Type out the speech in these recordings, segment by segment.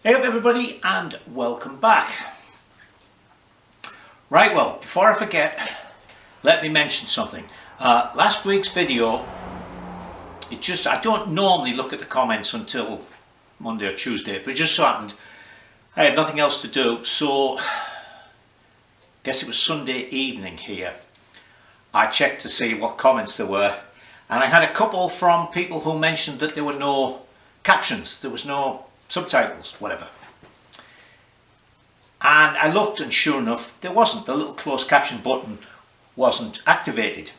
Hey up everybody and welcome back. Right, well, before I forget, let me mention something. Last week's video, I don't normally look at the comments until Monday or Tuesday, but it just so happened I had nothing else to do, so guess it was Sunday evening here. I checked to see what comments there were, and I had a couple from people who mentioned that there were no captions, there was no subtitles, whatever. And I looked, and sure enough there wasn't. The little closed caption button wasn't activated.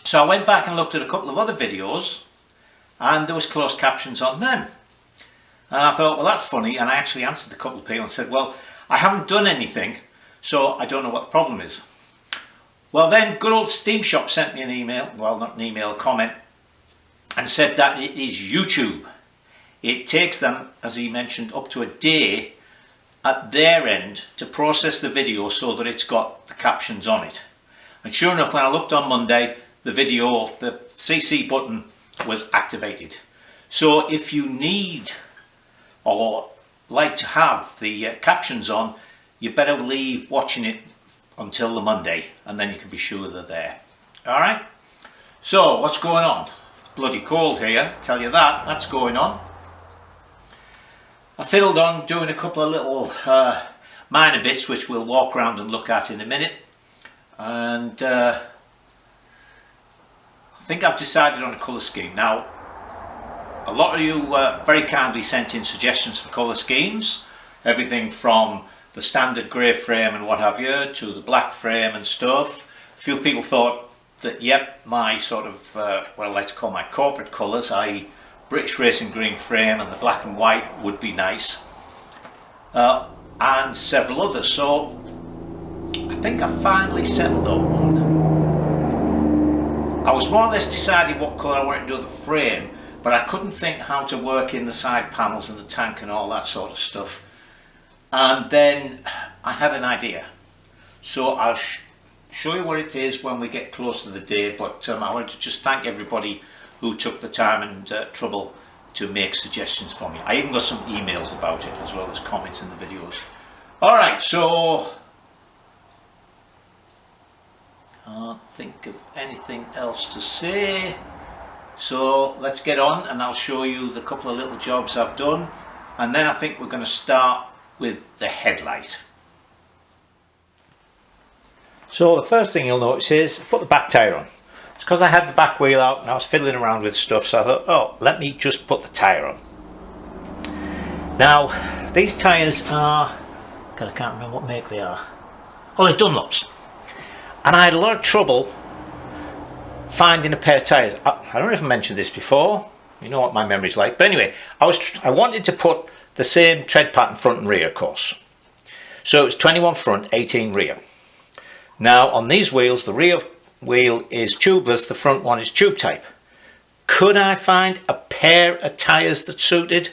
So I went back and looked at a couple of other videos and there was closed captions on them. And I thought, well, that's funny, and I actually answered a couple of people and said, well, I haven't done anything, so I don't know what the problem is. Well, then good old Steam Shop sent me an email, well, not an email, a comment, and said that it is YouTube. It takes them, as he mentioned, up to a day at their end to process the video so that it's got the captions on it. And sure enough, when I looked on Monday, the video, the CC button was activated. So if you need or like to have the captions on, you better leave watching it until the Monday, and then you can be sure they're there. Alright, so what's going on? It's bloody cold here, tell you that, that's going on. I fiddled on doing a couple of little minor bits which we'll walk around and look at in a minute, and I think I've decided on a colour scheme. Now, a lot of you very kindly sent in suggestions for colour schemes, everything from the standard grey frame and what have you to the black frame and stuff. A few people thought that, yep, my sort of what I like to call my corporate colours, i.e. British racing green frame and the black and white would be nice, and several others. So I think I finally settled on one. I was more or less deciding what colour I wanted to do the frame, but I couldn't think how to work in the side panels and the tank and all that sort of stuff. And then I had an idea, so I'll show you what it is when we get close to the day, but I wanted to just thank everybody who took the time and trouble to make suggestions for me. I even got some emails about it as well as comments in the videos. Alright, so can't think of anything else to say, so let's get on and I'll show you the couple of little jobs I've done, and then I think we're going to start with the headlight. So the first thing you'll notice is I put the back tyre on. It's because I had the back wheel out and I was fiddling around with stuff, so I thought, oh, let me just put the tyre on. Now, these tyres are, God, I can't remember what make they are. Oh, they're Dunlops. And I had a lot of trouble finding a pair of tyres. I don't know if I mentioned this before, you know what my memory's like, but anyway, I wanted to put the same tread pattern front and rear, of course. So it's 21 front, 18 rear. Now, on these wheels, the rear wheel is tubeless, the front one is tube type. Could I find a pair of tyres that suited?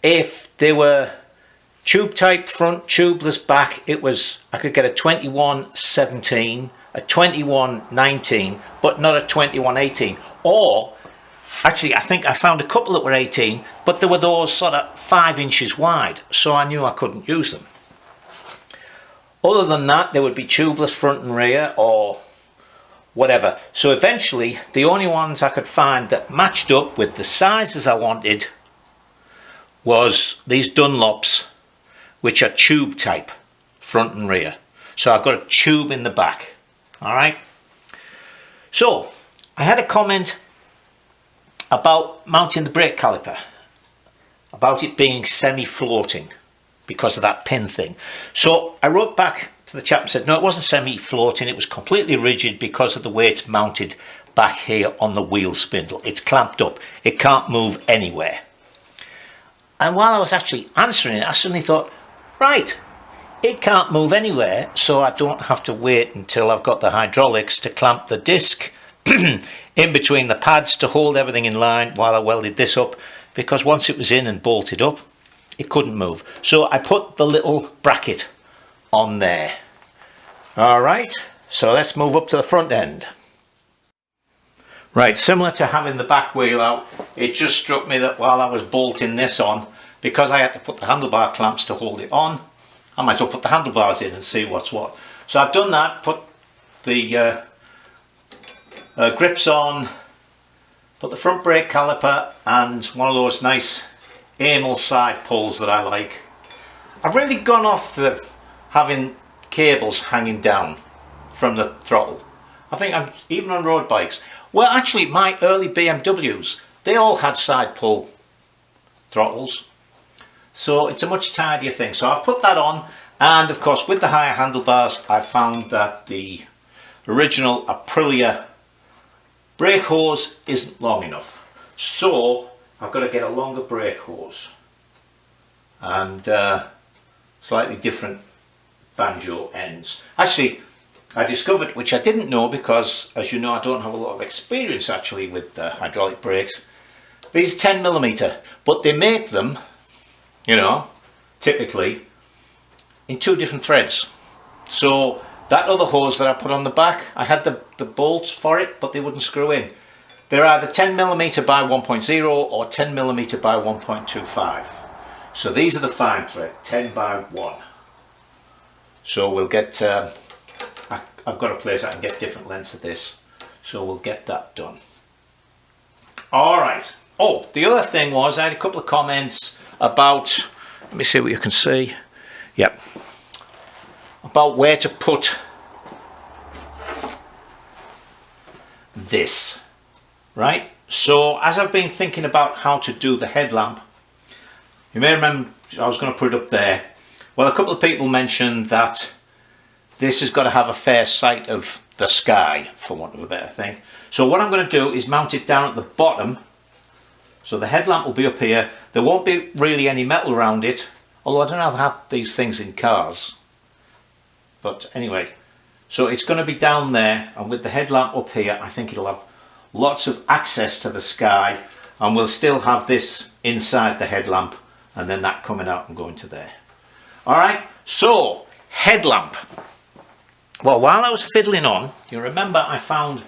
If they were tube type front, tubeless back, I could get a 2117, a 2119, but not a 2118. Or actually, I think I found a couple that were 18, but they were those sort of 5 inches wide, so I knew I couldn't use them. Other than that, they would be tubeless front and rear or whatever. So eventually, the only ones I could find that matched up with the sizes I wanted was these Dunlops, which are tube type, front and rear. So I've got a tube in the back. Alright. So, I had a comment about mounting the brake caliper, about it being semi-floating because of that pin thing. So I wrote back to the chap and said, no, it wasn't semi-floating, it was completely rigid because of the way it's mounted back here on the wheel spindle. It's clamped up, it can't move anywhere. And while I was actually answering it, I suddenly thought, right, it can't move anywhere, so I don't have to wait until I've got the hydraulics to clamp the disc in between the pads to hold everything in line while I welded this up, because once it was in and bolted up, it couldn't move. So I put the little bracket on there. Alright, so let's move up to the front end. Right, similar to having the back wheel out, it just struck me that while I was bolting this on, because I had to put the handlebar clamps to hold it on, I might as well put the handlebars in and see what's what. So I've done that, put the grips on, put the front brake caliper and one of those nice anal side pulls that I like. I've really gone off the having cables hanging down from the throttle. I think I'm even on road bikes. Well, actually my early BMWs, they all had side pull throttles. So it's a much tidier thing. So I've put that on, and of course with the higher handlebars I found that the original Aprilia brake hose isn't long enough. So I've got to get a longer brake hose and slightly different banjo ends. Actually, I discovered, which I didn't know because, as you know, I don't have a lot of experience actually with hydraulic brakes. These 10mm, but they make them, you know, typically in 2 different threads. So that other hose that I put on the back, I had the bolts for it, but they wouldn't screw in. They're either 10mm by 1.0 or 10mm by 1.25. So these are the fine thread, 10 by 1. So we'll get, I've got a place I can get different lengths of this, so we'll get that done. Alright, oh, the other thing was I had a couple of comments about, let me see what you can see, yep, about where to put this, right? So as I've been thinking about how to do the headlamp, you may remember I was going to put it up there. Well, a couple of people mentioned that this has got to have a fair sight of the sky, for want of a better thing. So what I'm going to do is mount it down at the bottom. So the headlamp will be up here. There won't be really any metal around it, although I don't know if I have these things in cars. But anyway, so it's going to be down there, and with the headlamp up here, I think it'll have lots of access to the sky, and we'll still have this inside the headlamp, and then that coming out and going to there. Alright, so headlamp. Well, while I was fiddling on, you remember I found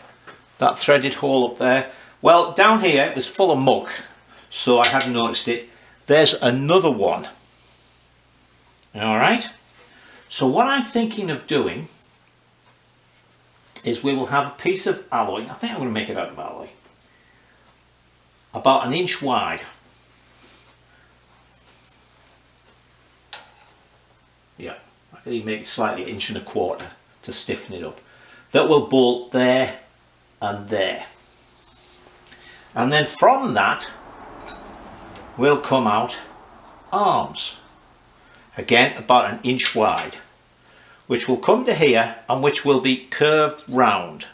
that threaded hole up there. Well, down here it was full of muck, so I hadn't noticed it. There's another one. Alright, so what I'm thinking of doing is we will have a piece of alloy. I think I'm going to make it out of alloy, about 1 inch wide. Yeah, I could even make it slightly 1 1/4 inches to stiffen it up. That will bolt there and there. And then from that will come out arms. Again, about 1 inch wide, which will come to here and which will be curved round.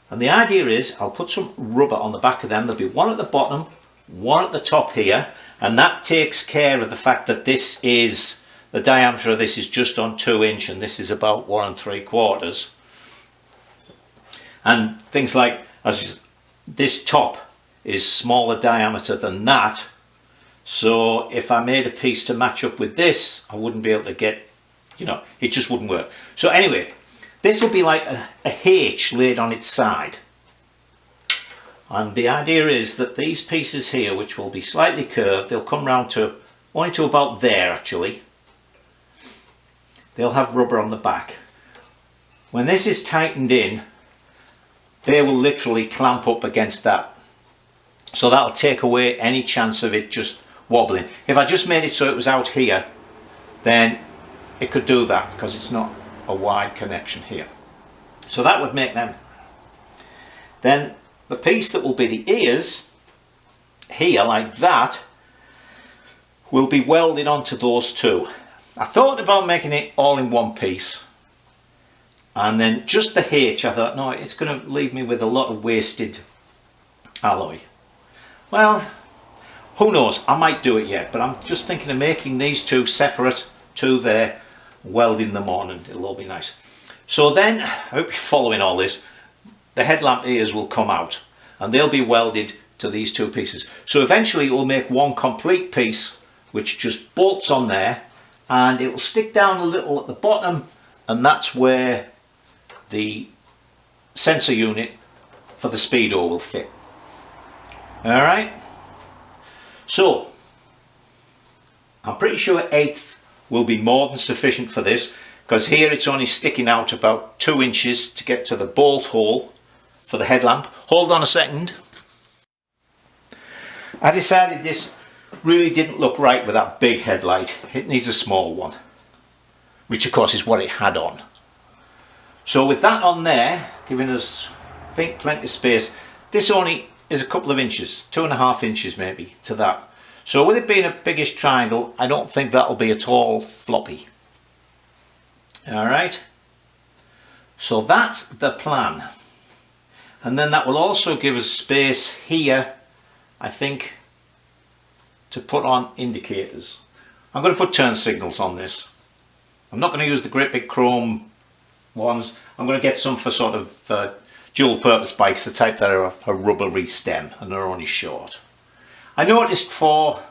And the idea is I'll put some rubber on the back of them. There'll be one at the bottom, one at the top here, and that takes care of the fact that this is, the diameter of this is just on 2 inch and this is about 1 3/4. And things like, as this top is smaller diameter than that, so if I made a piece to match up with this, I wouldn't be able to get, you know, it just wouldn't work. So anyway, this will be like a H laid on its side. And the idea is that these pieces here, which will be slightly curved, they'll come round to, only to about there actually. They'll have rubber on the back. When this is tightened in, they will literally clamp up against that. So that'll take away any chance of it just wobbling. If I just made it so it was out here, then it could do that because it's not a wide connection here. So that would make them. Then the piece that will be the ears here, like that, will be welded onto those two. I thought about making it all in one piece, and then just the H, I thought, no, it's going to leave me with a lot of wasted alloy. Well, who knows, I might do it yet, but I'm just thinking of making these two separate, two there, welding them on, and it'll all be nice. So then, I hope you're following all this, the headlamp ears will come out, and they'll be welded to these two pieces. So eventually it will make one complete piece, which just bolts on there, and it will stick down a little at the bottom, and that's where the sensor unit for the speedo will fit. Alright, so I'm pretty sure 1/8 will be more than sufficient for this, because here it's only sticking out about 2 inches to get to the bolt hole for the headlamp. Hold on a second. I decided this really didn't look right with that big headlight. It needs a small one, which of course is what it had on. So with that on there, giving us, I think, plenty of space, this only is a couple of inches, 2.5 inches maybe to that. So with it being a biggish triangle, I don't think that'll be at all floppy. Alright, so that's the plan. And then that will also give us space here, I think, to put on indicators. I'm going to put turn signals on this. I'm not going to use the great big chrome ones. I'm going to get some for sort of dual purpose bikes, the type that are a rubbery stem and are only short. I noticed for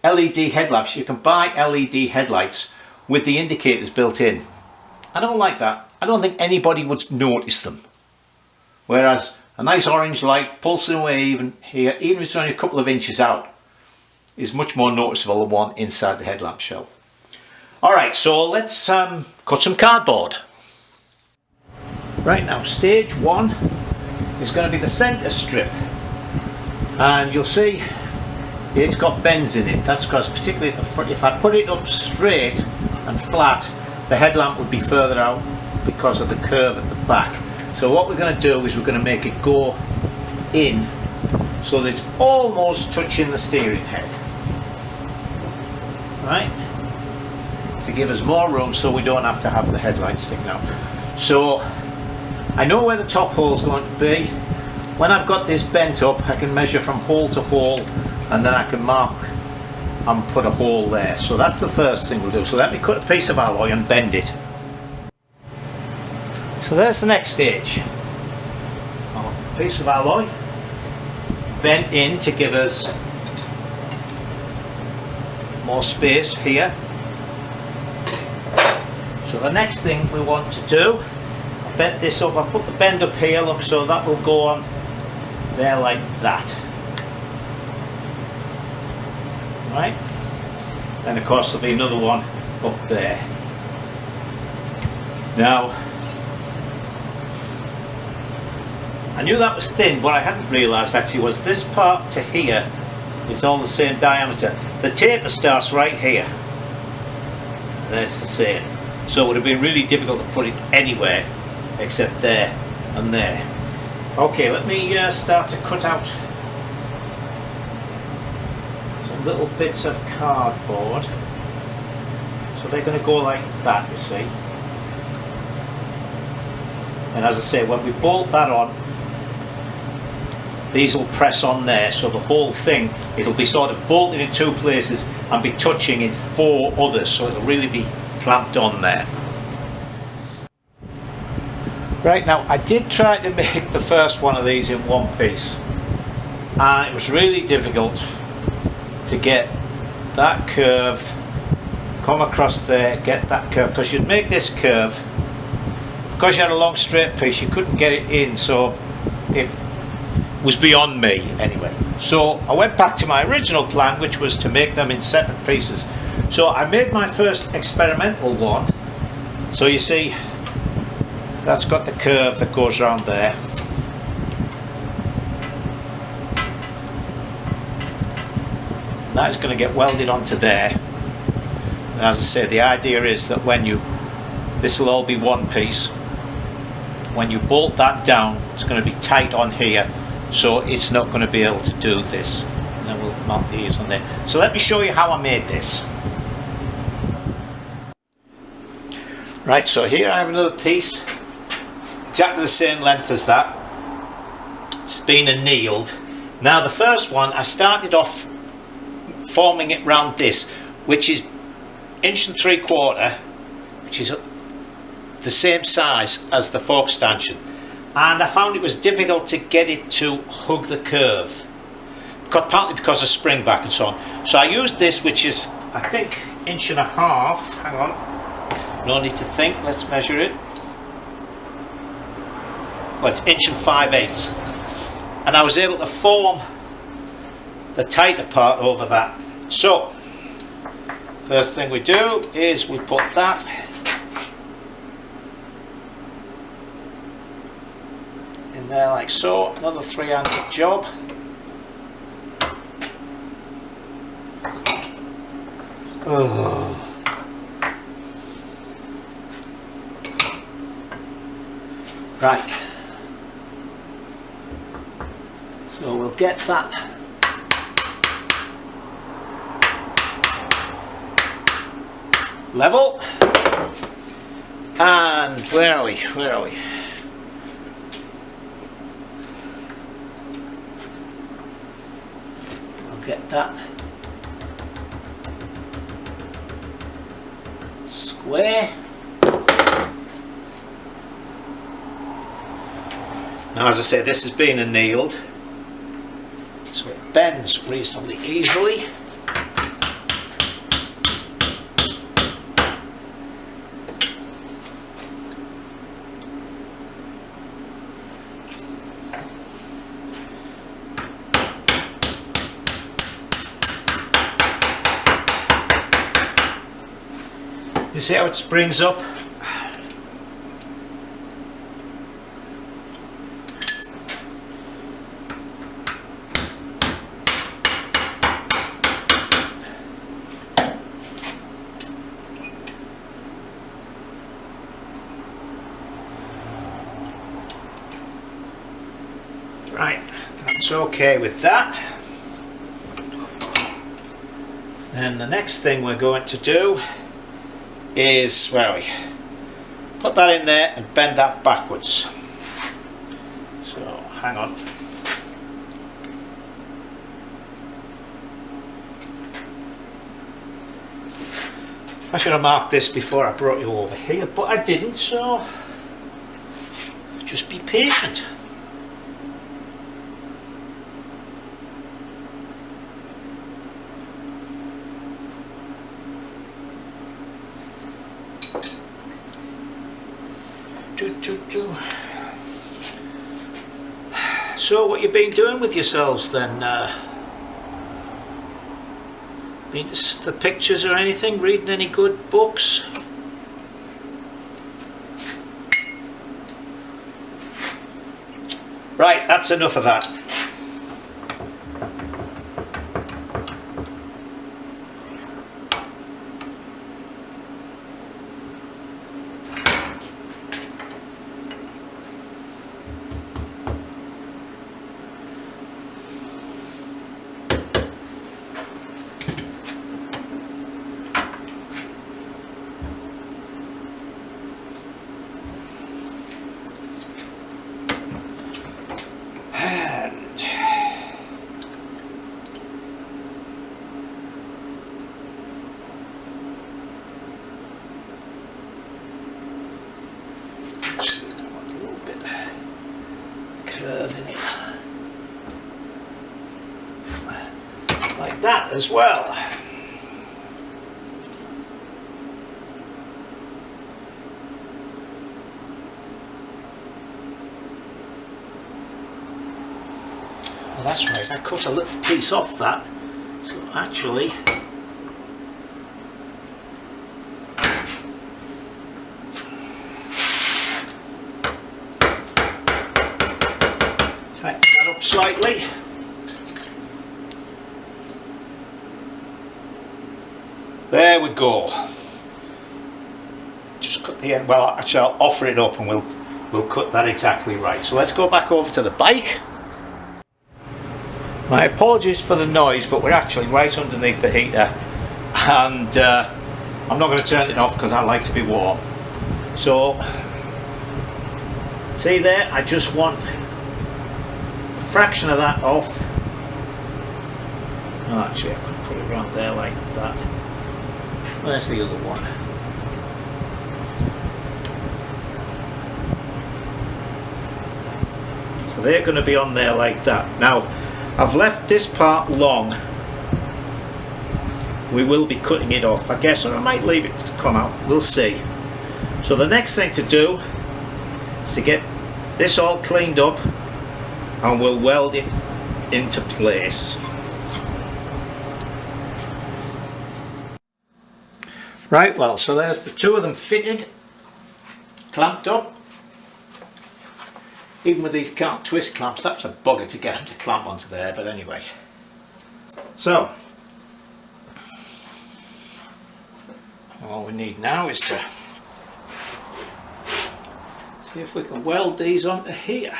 LED headlamps, you can buy LED headlights with the indicators built in. I don't like that. I don't think anybody would notice them. Whereas a nice orange light pulsing away even here, even if it's only a couple of inches out, is much more noticeable than one inside the headlamp shell. Alright, so let's cut some cardboard. Right, now stage 1 is going to be the centre strip, and you'll see it's got bends in it. That's because, particularly at the front, if I put it up straight and flat, the headlamp would be further out because of the curve at the back. So what we're going to do is we're going to make it go in so that it's almost touching the steering head, right, to give us more room so we don't have to have the headlights sticking out. So I know where the top hole is going to be. When I've got this bent up, I can measure from hole to hole, and then I can mark and put a hole there. So that's the first thing we'll do. So let me cut a piece of alloy and bend it. So there's the next stage. A piece of alloy bent in to give us more space here. So the next thing we want to do, I've bent this up, I've put the bend up here, look, so that will go on there like that. Right, and of course there'll be another one up there. Now, I knew that was thin. What I hadn't realised actually was this part to here is all the same diameter. The taper starts right here, and it's the same. So it would have been really difficult to put it anywhere except there and there. Okay, let me start to cut out some little bits of cardboard. So they're going to go like that, you see. And as I say, when we bolt that on, these will press on there, so the whole thing, it'll be sort of bolted in 2 places and be touching in 4 others, so it'll really be clamped on there. Right, now I did try to make the first one of these in one piece, and it was really difficult to get that curve, come across there, get that curve, because you'd make this curve, because you had a long straight piece, you couldn't get it in, so it was beyond me anyway. So I went back to my original plan, which was to make them in separate pieces. So I made my first experimental one. So you see, that's got the curve that goes around there. That is going to get welded onto there. And as I say, the idea is that when this will all be one piece. When you bolt that down, it's going to be tight on here, so it's not going to be able to do this. And then we'll mount the ears on there. So let me show you how I made this. Right, so here I have another piece, exactly the same length as that. It's been annealed. Now the first one, I started off forming it round this, which is 1 3/4 inches, which is the same size as the fork stanchion, and I found it was difficult to get it to hug the curve, partly because of spring back and so on. So I used this, which is I think 1.5 inches. Hang on, no need to think, let's measure it. Well, it's 1 5/8 inches, and I was able to form the tighter part over that. So First thing we do is we put that in there like so. Another 3-angle job. Oh. Right. So we'll get that level. And where are we? Where are we? We'll get that square. Now, as I say, this has been annealed, so it bends reasonably easily. You see how it springs up? Right, that's okay with that. And the next thing we're going to do is, where are we? Put that in there and bend that backwards. So, hang on. I should have marked this before I brought you over here, but I didn't, so just be patient. So what you been doing with yourselves then? Been to the pictures or anything? Reading any good books? Right, that's enough of that. Curve in it like that as well. Well, that's right, I cut a little piece off that, so actually tighten that up slightly. There we go. Just cut the end. Well, actually, I'll offer it up and we'll cut that exactly right. So let's go back over to the bike. My apologies for the noise, but we're actually right underneath the heater, and I'm not going to turn it off because I like to be warm. So, see there? I just want fraction of that off. Oh, actually I could put it around there like that. Where's the other one? So they're going to be on there like that. Now I've left this part long. We will be cutting it off, I guess, or I might leave it to come out. We'll see. So the next thing to do is to get this all cleaned up, and we'll weld it into place. Right, well, so there's the two of them fitted, clamped up. Even with these twist clamps, that's a bugger to get them to clamp onto there, but anyway. So, all we need now is to see if we can weld these onto here.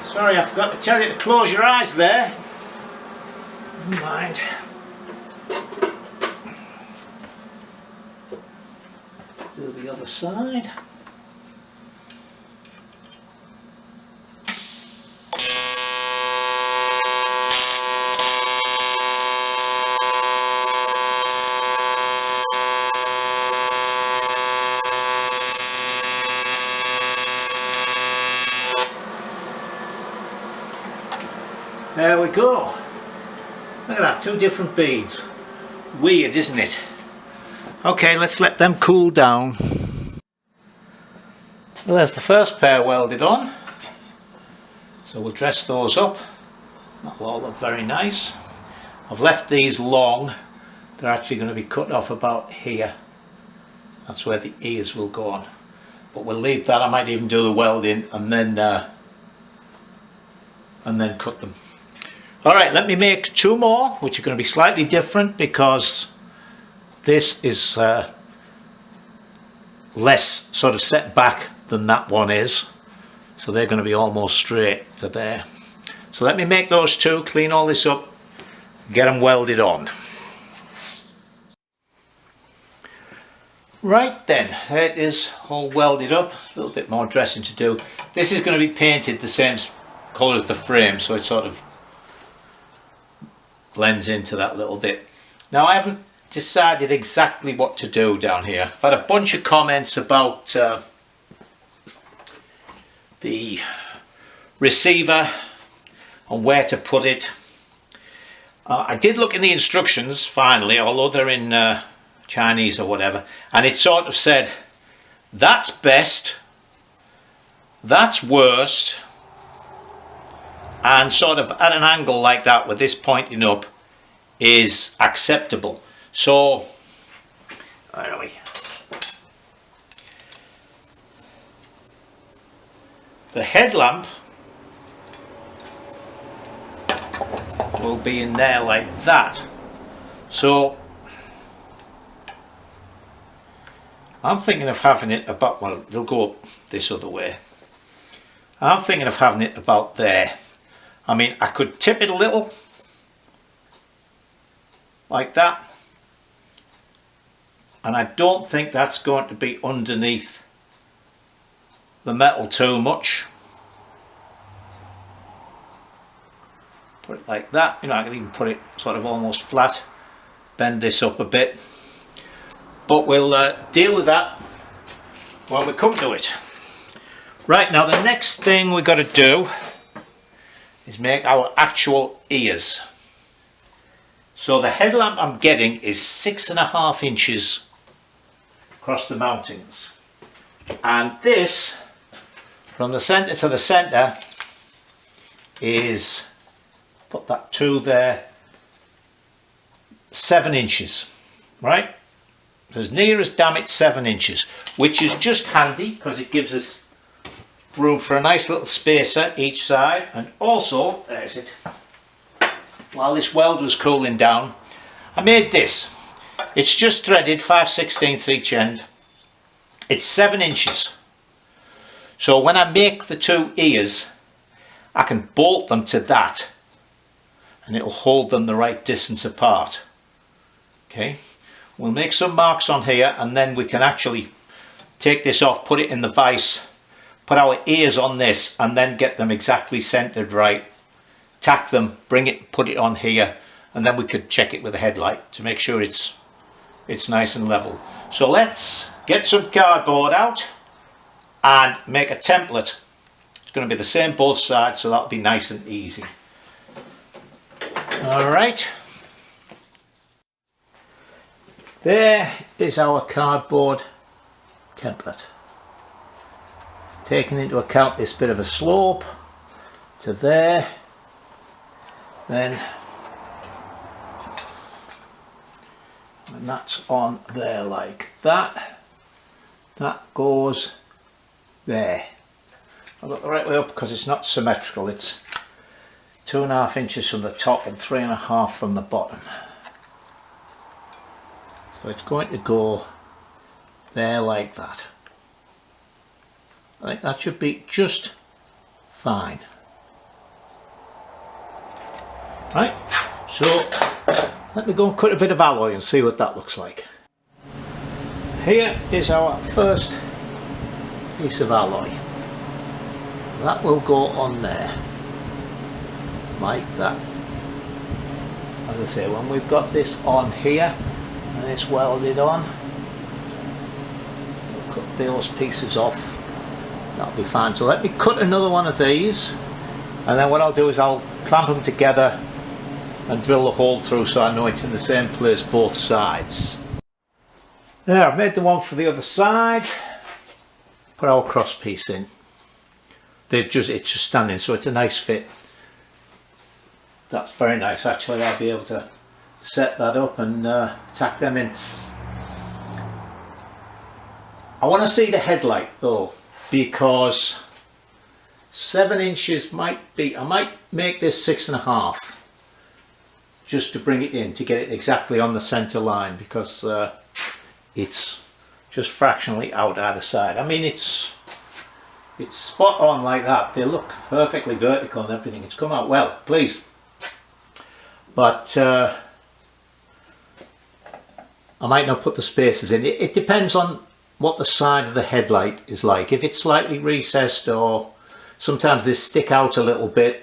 Sorry, I forgot to tell you to close your eyes there. Never mind. Do the other side. There we go. Look at that, two different beads. Weird, isn't it? Okay, let's let them cool down. Well, there's the first pair welded on. So we'll dress those up. That'll all look very nice. I've left these long. They're actually going to be cut off about here. That's where the ears will go on. But we'll leave that. I might even do the welding and then cut them. Alright, let me make two more, which are going to be slightly different because this is less sort of set back than that one is. So they're going to be almost straight to there. So let me make those two, clean all this up, get them welded on. Right then, there it is, all welded up. A little bit more dressing to do. This is going to be painted the same colour as the frame, so it sort of blends into that little bit. Now I haven't decided exactly what to do down here. I've had a bunch of comments about the receiver and where to put it. I did look in the instructions finally, although they're in Chinese or whatever, and it sort of said that's best, that's worst, and sort of at an angle like that with this pointing up is acceptable. So where are we? The headlamp will be in there like that. So I'm thinking of having it about, well, they'll go up this other way. I'm thinking of having it about there. I mean, I could tip it a little, like that, and I don't think that's going to be underneath the metal too much. Put it like that, you know, I can even put it sort of almost flat, bend this up a bit, but we'll deal with that when we come to it. Right, now the next thing we've got to do is make our actual ears. So the headlamp I'm getting is 6.5 inches across the mountings, and this from the centre to the centre is, put that 2 there, 7 inches, right? As near as damn it 7 inches, which is just handy because it gives us room for a nice little spacer each side. And also, there's it, while this weld was cooling down, I made this. It's just threaded 5/16 each end. It's 7 inches. So when I make the two ears, I can bolt them to that and it'll hold them the right distance apart. Okay, we'll make some marks on here and then we can actually take this off, put it in the vise, put our ears on this and then get them exactly centered right, tack them, bring it, put it on here, and then we could check it with a headlight to make sure it's nice and level. So let's get some cardboard out and make a template. It's going to be the same both sides, so that'll be nice and easy. Alright, there is our cardboard template. Taking into account this bit of a slope to there, then when that's on there like that, that goes there. I've got the right way up because it's not symmetrical. It's 2.5 inches from the top and 3.5 from the bottom. So it's going to go there like that. I think that should be just fine. Right, so let me go and cut a bit of alloy and see what that looks like. Here is our first piece of alloy. That will go on there like that. As I say, when we've got this on here and it's welded on, we'll cut those pieces off. That'll be fine. So let me cut another one of these, and then what I'll do is I'll clamp them together and drill the hole through so I know it's in the same place both sides. There, I've made the one for the other side. Put our cross piece in. It's just standing, so it's a nice fit. That's very nice actually. I'll be able to set that up and tack them in. I want to see the headlight though, because 7 inches might be, I might make this 6.5 just to bring it in, to get it exactly on the centre line, because it's just fractionally out either side. I mean, it's spot on like that. They look perfectly vertical and everything. It's come out well, please. But I might not put the spacers in. It depends on what the side of the headlight is like. If it's slightly recessed, or sometimes they stick out a little bit,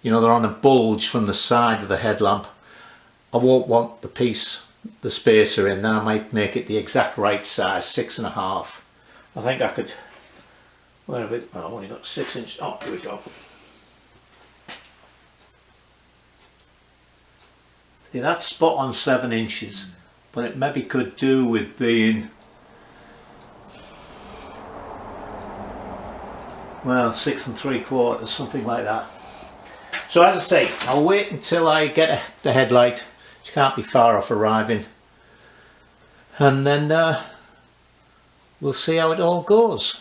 you know, they're on a bulge from the side of the headlamp, I won't want the spacer in. Then I might make it the exact right size, 6.5. I think I could, where have it? Oh, I've only got 6 inches. Oh, here we go. See, that's spot on 7 inches, but it maybe could do with being, well, 6 3/4, something like that. So as I say, I'll wait until I get the headlight, which can't be far off arriving, and then we'll see how it all goes.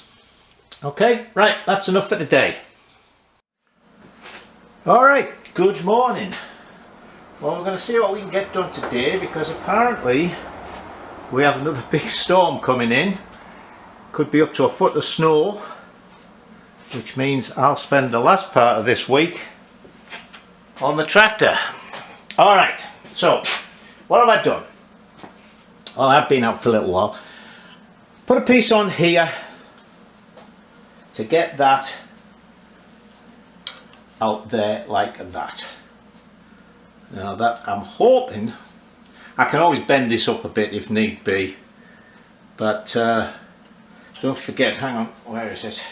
Okay, right, that's enough for today. Alright, good morning. Well, we're going to see what we can get done today, because apparently we have another big storm coming in. Could be up to 1 foot of snow, which means I'll spend the last part of this week on the tractor. Alright, so what have I done? Well, I've been out for a little while. Put a piece on here to get that out there like that. Now that, I'm hoping, I can always bend this up a bit if need be, but don't forget, hang on, where is it?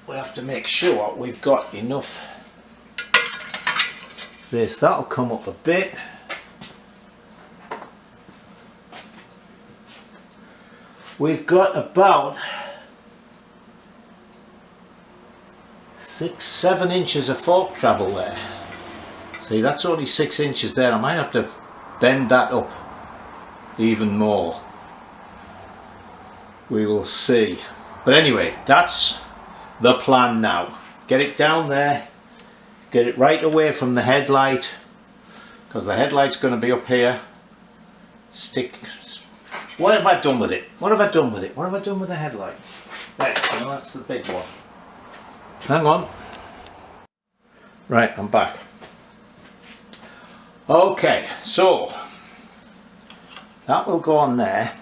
We have to make sure we've got enough space. That'll come up a bit. We've got about 6-7 inches of fork travel there. See, that's only 6 inches there. I might have to bend that up even more. We will see. But anyway, that's the plan now. Get it down there, get it right away from the headlight, because the headlight's going to be up here. What have I done with it? What have I done with it? What have I done with the headlight? Right, well, that's the big one. Hang on. Right, I'm back. Okay, so that will go on there.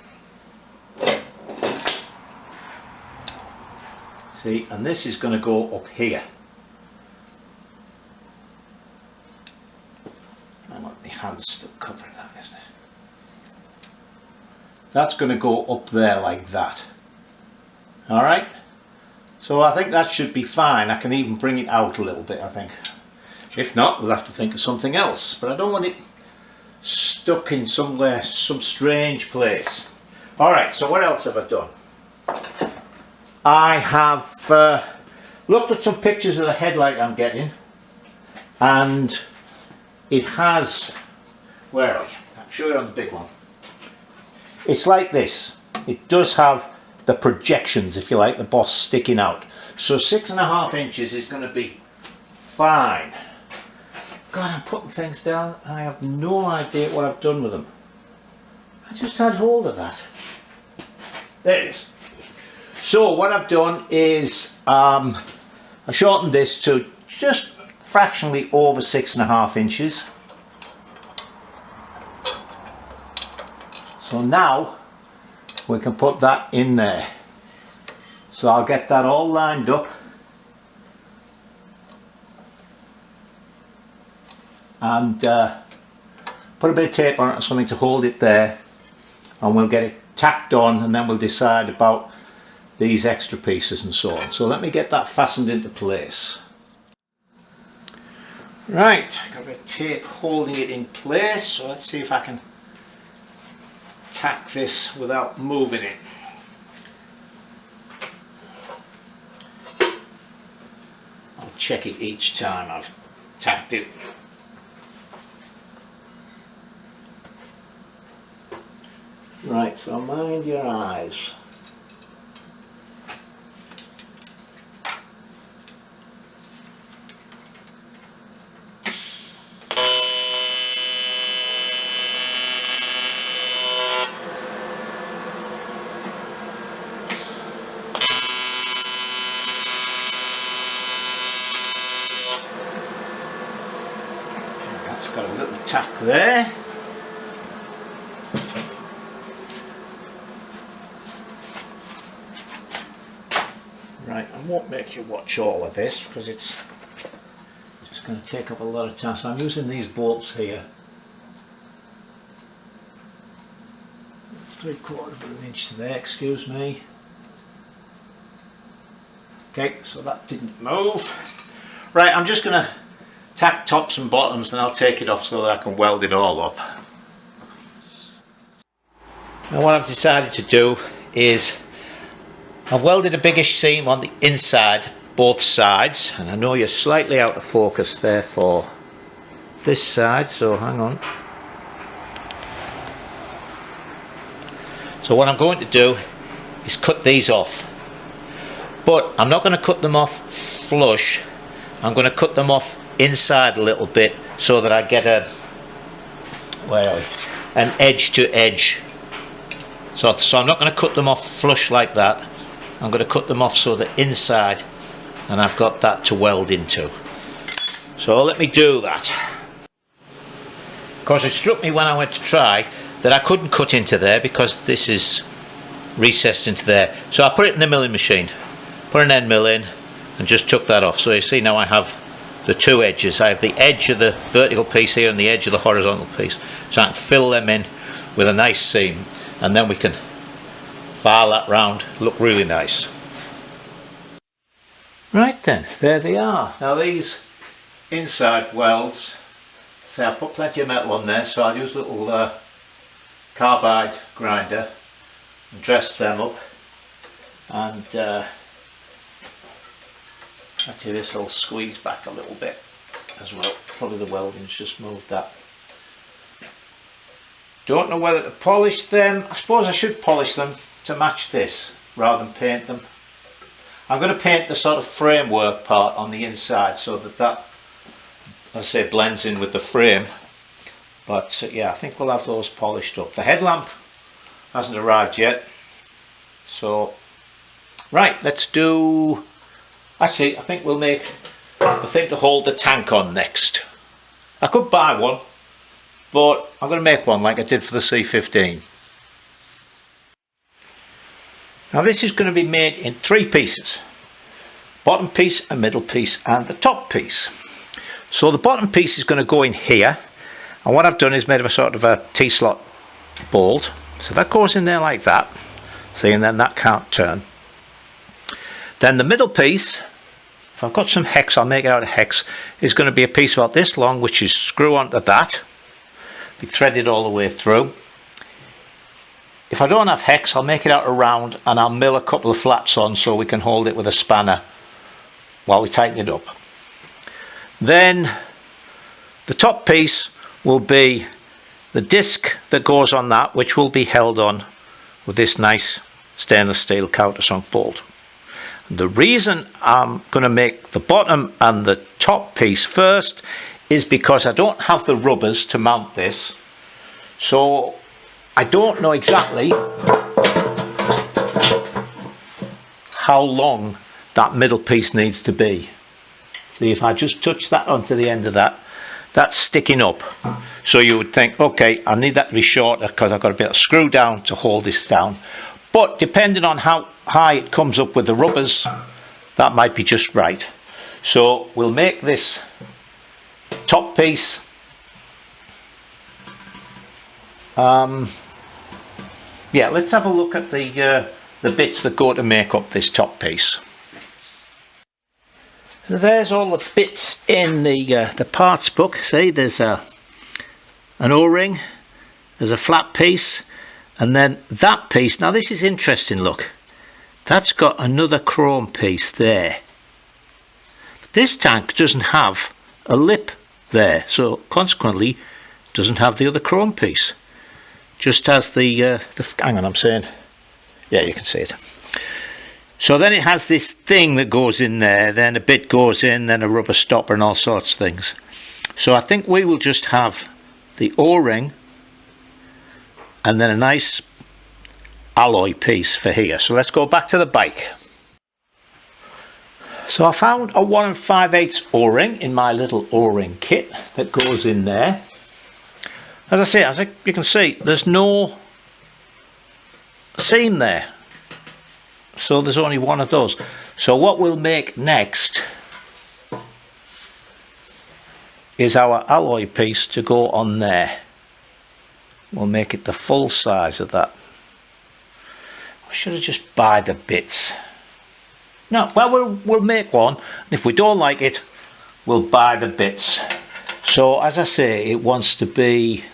See, and this is going to go up here. Hang on, my hand's still covering that. that's going to go up there like that. Alright, so I think that should be fine. I can even bring it out a little bit, I think. If not, we'll have to think of something else, but I don't want it stuck in somewhere, some strange place. Alright, so what else have I done? I have looked at some pictures of the headlight I'm getting, and it has, where are we? I'll show you on the big one. It's like this. It does have the projections, if you like, the boss sticking out. So 6.5 inches is going to be fine. God, I'm putting things down and I have no idea what I've done with them. I just had hold of that. There it is. So what I've done is I shortened this to just fractionally over 6.5 inches. So now we can put that in there. So I'll get that all lined up. And put a bit of tape on it or something to hold it there. And we'll get it tacked on, and then we'll decide about these extra pieces and so on. So let me get that fastened into place. Right, got a bit of tape holding it in place. So let's see if I can tack this without moving it. I'll check it each time I've tacked it. Right, so mind your eyes. That's got a little tack there. Right, I won't make you watch all of this because it's just going to take up a lot of time. So I'm using these bolts here. 3/4 of an inch to there, excuse me. Okay, so that didn't move. Right, I'm just going to tack tops and bottoms, and I'll take it off so that I can weld it all up. Now what I've decided to do is I've welded a biggish seam on the inside, both sides, and I know you're slightly out of focus there for this side, so hang on. So what I'm going to do is cut these off, but I'm not going to cut them off flush. I'm going to cut them off inside a little bit so that I get an edge to edge. So I'm not going to cut them off flush like that. I'm going to cut them off so they're inside, and I've got that to weld into. So let me do that. Of course, it struck me when I went to try that I couldn't cut into there because this is recessed into there. So I put it in the milling machine, put an end mill in, and just took that off. So you see now I have the two edges. I have the edge of the vertical piece here and the edge of the horizontal piece. So I can fill them in with a nice seam, and then we can file that round, look really nice. Right then, there they are. Now these inside welds, say I put plenty of metal on there, so I'll use a little carbide grinder and dress them up, and actually this will squeeze back a little bit as well. Probably the welding's just moved that. Don't know whether to polish them. I suppose I should polish them to match this rather than paint them. I'm going to paint the sort of framework part on the inside so that as I say, blends in with the frame. But yeah, I think we'll have those polished up. The headlamp hasn't arrived yet. So, right, let's do... Actually, I think we'll make the thing to hold the tank on next. I could buy one, but I'm going to make one like I did for the C15. Now this is going to be made in 3 pieces. Bottom piece, a middle piece, and the top piece. So the bottom piece is going to go in here, and what I've done is made of a sort of a T-slot bolt. So that goes in there like that. See, and then that can't turn. Then the middle piece, if I've got some hex, I'll make it out of hex, is going to be a piece about this long, which is screw onto that. Be threaded all the way through. If I don't have hex, I'll make it out of round and I'll mill a couple of flats on so we can hold it with a spanner while we tighten it up. Then the top piece will be the disc that goes on that, which will be held on with this nice stainless steel countersunk bolt. And the reason I'm going to make the bottom and the top piece first is because I don't have the rubbers to mount this, so I don't know exactly how long that middle piece needs to be. See, if I just touch that onto the end of that, that's sticking up. So you would think, okay, I need that to be shorter because I've got to be able to screw down to hold this down. But depending on how high it comes up with the rubbers, that might be just right. So we'll make this top piece yeah, let's have a look at the bits that go to make up this top piece. So there's all the bits in the parts book. See, there's an O-ring, there's a flat piece, and then that piece. Now this is interesting, look. That's got another chrome piece there. But this tank doesn't have a lip there, so consequently doesn't have the other chrome piece. Just has the hang on, I'm saying, yeah, you can see it. So then it has this thing that goes in there, then a bit goes in, then a rubber stopper and all sorts of things. So I think we will just have the O-ring and then a nice alloy piece for here. So let's go back to the bike. So I found a 1 5/8 O-ring in my little O-ring kit that goes in there. As I say, as you can see, there's no seam there. So there's only one of those. So what we'll make next is our alloy piece to go on there. We'll make it the full size of that. I should have just buy the bits. No, well, we'll make one. And if we don't like it, we'll buy the bits. So as I say, it wants to be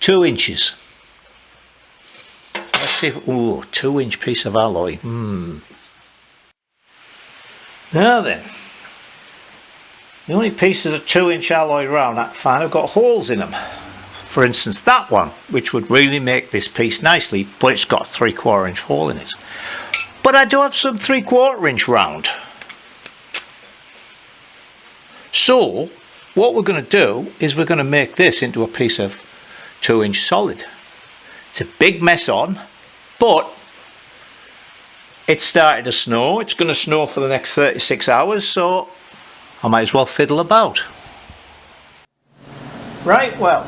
2 inches. Let's see. Ooh, 2-inch piece of alloy. Now then, the only pieces of 2-inch alloy round I find have got holes in them. For instance, that one, which would really make this piece nicely, but it's got a 3/4 inch hole in it. But I do have some 3/4 inch round. So what we're going to do is we're going to make this into a piece of 2-inch solid. It's a big mess on, but it started to snow. It's going to snow for the next 36 hours, so I might as well fiddle about. Right, well,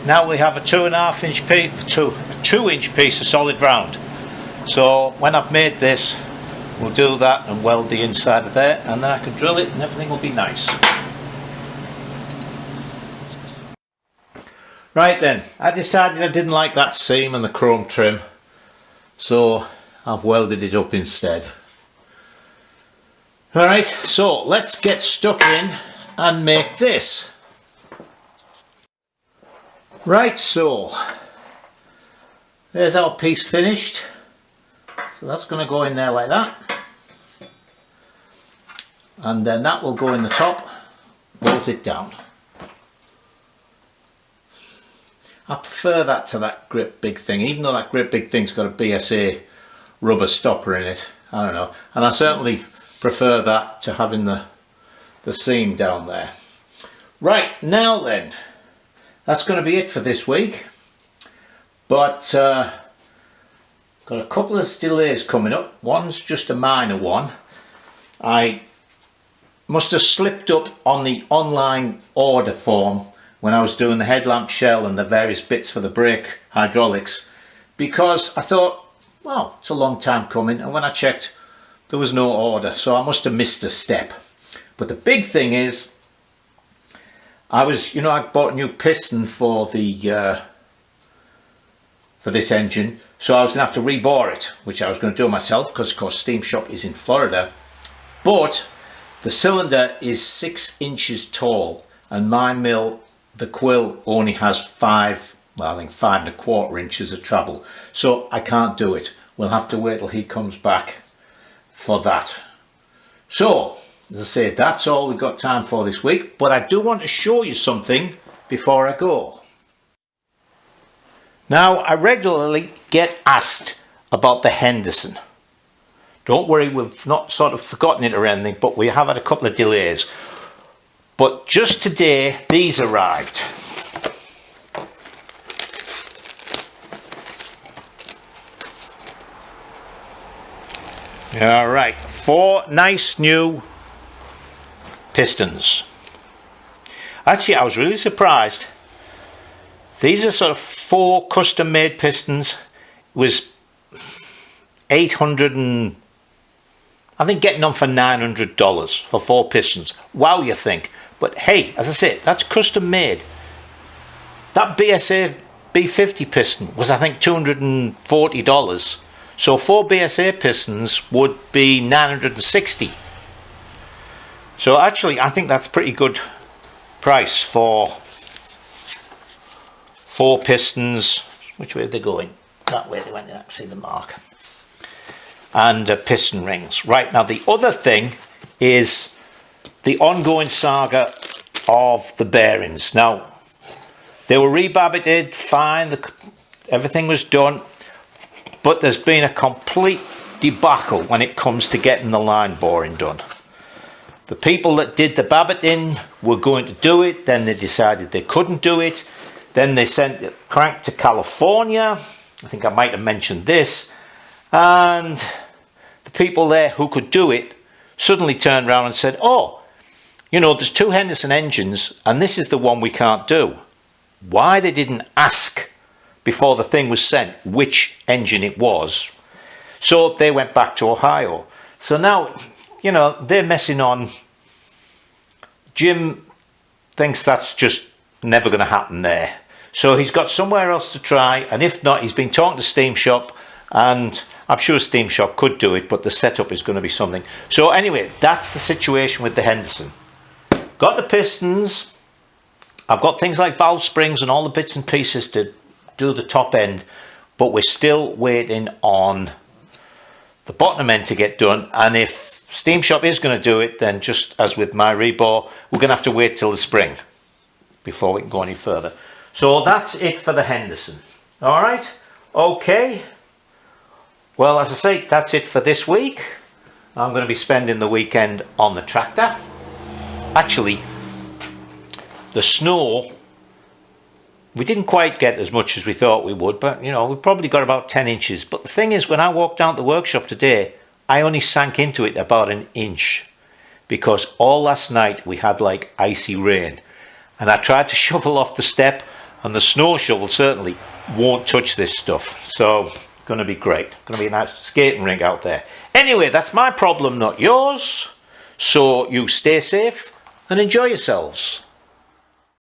now we have a 2.5-inch piece, 2-inch piece of solid round. So when I've made this, we'll do that and weld the inside of there, and then I can drill it and everything will be nice. Right then, I decided I didn't like that seam and the chrome trim, so I've welded it up instead. Alright, so let's get stuck in and make this. Right, so there's our piece finished. So that's going to go in there like that. And then that will go in the top, bolt it down. I prefer that to that grip big thing, even though that grip big thing's got a BSA rubber stopper in it. I don't know. And I certainly prefer that to having the seam down there. Right, now then, that's going to be it for this week. But got a couple of delays coming up. One's just a minor one. I must have slipped up on the online order form when I was doing the headlamp shell and the various bits for the brake hydraulics, because I thought, well, it's a long time coming, and when I checked there was no order, so I must have missed a step. But the big thing is I bought a new piston for for this engine, so I was going to have to rebore it, which I was going to do myself because of course Steam Shop is in Florida. But the cylinder is 6 inches tall, and my mill, the quill, only has 5.25 inches of travel, so I can't do it. We'll have to wait till he comes back for that. So, as I say, that's all we've got time for this week, but I do want to show you something before I go. Now, I regularly get asked about the Henderson. Don't worry, we've not sort of forgotten it or anything, but we have had a couple of delays. But just today, these arrived. All right, 4 nice new pistons. Actually, I was really surprised. These are sort of 4 custom made pistons. It was 800 and I think getting them for $900 for 4 pistons. Wow, you think. But hey, as I said, that's custom made. That BSA B50 piston was I think $240. So 4 BSA pistons would be $960. So actually, I think that's a pretty good price for 4 pistons. Which way are they going? That way they went, I can see the mark. And piston rings. Right, now the other thing is the ongoing saga of the bearings. Now, they were rebabbited, fine, everything was done, but there's been a complete debacle when it comes to getting the line boring done. The people that did the babbiting were going to do it, then they decided they couldn't do it, then they sent the crank to California. I think I might have mentioned this, and the people there who could do it suddenly turned around and said, oh, you know, there's 2 Henderson engines and this is the one we can't do. Why they didn't ask before the thing was sent which engine it was. So they went back to Ohio. So now, you know, they're messing on. Jim thinks that's just never going to happen there. So he's got somewhere else to try, and if not, he's been talking to Steam Shop, and I'm sure Steam Shop could do it, but the setup is going to be something. So anyway, that's the situation with the Henderson. Got the pistons. I've got things like valve springs and all the bits and pieces to do the top end, but we're still waiting on the bottom end to get done. And if Steam Shop is going to do it, then just as with my rebore, we're going to have to wait till the spring before we can go any further. So that's it for the Henderson. All right, okay. Well, as I say, that's it for this week. I'm going to be spending the weekend on the tractor. Actually, the snow, we didn't quite get as much as we thought we would, but you know, we probably got about 10 inches. But the thing is, when I walked down to the workshop today, I only sank into it about 1 inch, because all last night we had like icy rain, and I tried to shovel off the step, and the snow shovel certainly won't touch this stuff. So going to be great. Going to be a nice skating rink out there. Anyway, that's my problem, not yours. So you stay safe and enjoy yourselves.